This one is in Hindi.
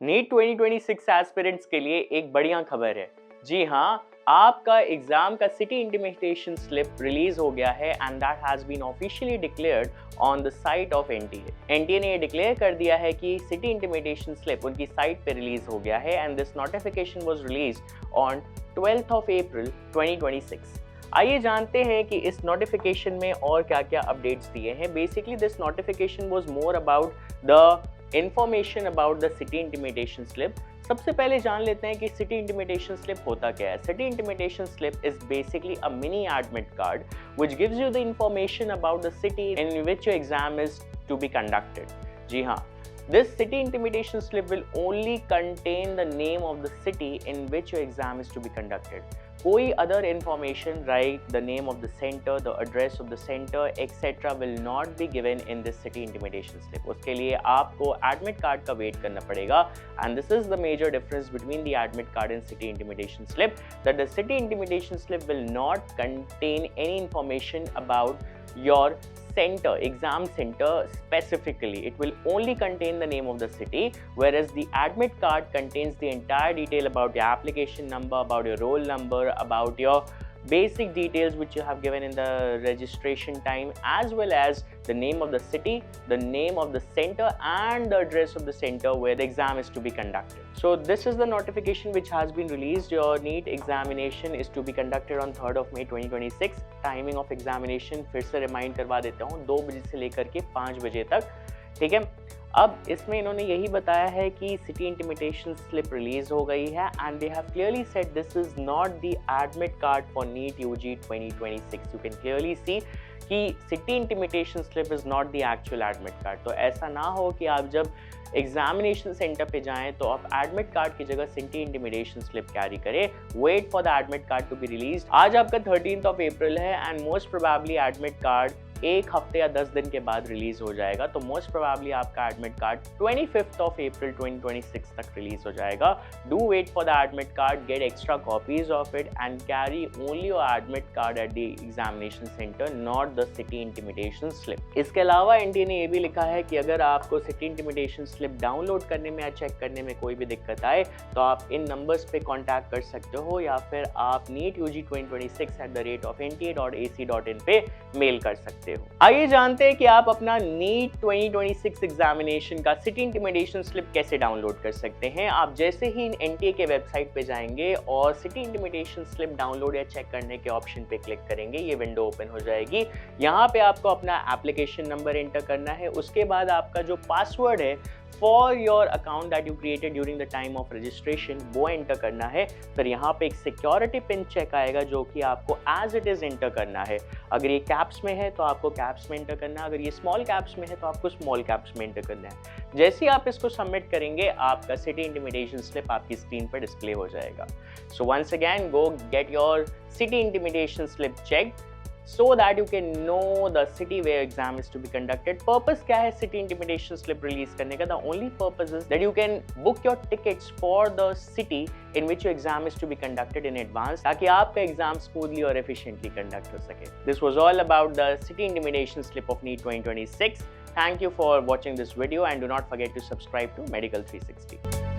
नीट 2026 एस्पिरेंट्स के लिए एक बढ़िया खबर है। जी हाँ, आपका एग्जाम का सिटी इंटिमेटेशन स्लिप रिलीज हो गया है and that has been officially declared on the site of NTA. NTA ने ये डिक्लेयर कर दिया है कि सिटी इंटिमेटेशन स्लिप उनकी साइट पे रिलीज हो गया है and this notification was released on 12th of April 2026। आइए जानते हैं कि इस नोटिफिकेशन में और क्या क्या अपडेट्स दिए हैं। Basically this notification was more about the information about the city intimation slip. सबसे पहले जान लेते हैं कि सिटी इंटिमेटेशन स्लिप होता क्या है। City intimation slip is basically a mini admit card which gives you the information about the city in which your exam is to be conducted. जी हाँ, this city intimation slip will only contain the name of the city in which your exam is to be conducted. कोई other information like the name of the center, the address of the center, etc. will not be given in this city intimation slip. उसके लिए आपको admit card का wait करना पड़ेगा and this is the major difference between the admit card and city intimation slip, that the city intimation slip will not contain any information about your center, exam center specifically. It will only contain the name of the city, whereas the admit card contains the entire detail about your application number, about your roll number, about your basic details which you have given in the registration time, as well as the name of the city, the name of the center and the address of the center where the exam is to be conducted. So this is the notification which has been released. Your NEET examination is to be conducted on 3rd of May 2026. Timing of examination फिर से रिमाइंड करवा देता हूँ, 2 बजे से लेकर के 5 बजे तक, ठीक है। अब इसमें इन्होंने यही बताया है कि सिटी इंटिमेटेशन स्लिप रिलीज हो गई है and they have clearly said this is not the admit card for NEET UG 2026। You can clearly see कि city intimation slip is not the actual admit card. तो ऐसा ना हो कि आप जब एग्जामिनेशन सेंटर पे जाएं तो आप एडमिट कार्ड की जगह सिटी इंटिमेटेशन स्लिप कैरी करें। Wait for the admit card to be release. आज आपका 13th of April है and most probably admit card 1 हफ्ते या 10 दिन के बाद रिलीज हो जाएगा। तो मोस्ट प्रोबेबली आपका admit card 25th of April 2026 तक रिलीज हो जाएगा। Do wait for the admit card, get extra copies of it and carry only your admit card at the examination centre, not the city intimation slip. इसके अलावा एनटीए ने ये भी लिखा है कि अगर आपको सिटी इंटिमेटेशन स्लिप डाउनलोड करने में या चेक करने में कोई भी दिक्कत आए तो आप इन नंबर्स पे कॉन्टैक्ट कर सकते हो या फिर आप NEET UG 2026 @nta.ac.in पे मेल कर सकते हो। आइए जानते हैं कि आप अपना नीट 2026 एग्जामिनेशन का सिटी इंटिमेटेशन स्लिप कैसे डाउनलोड कर सकते हैं। आप जैसे ही एनटीए के वेबसाइट पे जाएंगे और सिटी इंटिमेटेशन स्लिप डाउनलोड या चेक करने के ऑप्शन पे क्लिक करेंगे, ये विंडो ओपन हो जाएगी। यहाँ पे आपको अपना एप्लीकेशन नंबर एंटर करना है। उसके बाद आपका जो पासवर्ड है for your account that you created during the time of registration वो एंटर करना है। फिर यहाँ पे एक सिक्योरिटी पिन चेक आएगा जो कि आपको एज इट इज एंटर करना है। अगर ये कैप्स में है तो आपको कैप्स में एंटर करना है, अगर ये स्मॉल कैप्स में है तो आपको स्मॉल कैप्स में एंटर करना है। जैसे ही आप इसको सबमिट करेंगे आपका सिटी इंटिमेटेशन स्लिप आपकी स्क्रीन पर डिस्प्ले हो जाएगा। So once again go get your city intimation slip checked so that you can know the city where exam is to be conducted. Purpose क्या है city intimation slip release करने का? The only purpose is that you can book your tickets for the city in which your exam is to be conducted in advance, ताकि आपका exam smoothly और efficiently conduct हो सके। This was all about the city intimation slip of NEET 2026. Thank you for watching this video and do not forget to subscribe to Medical 360.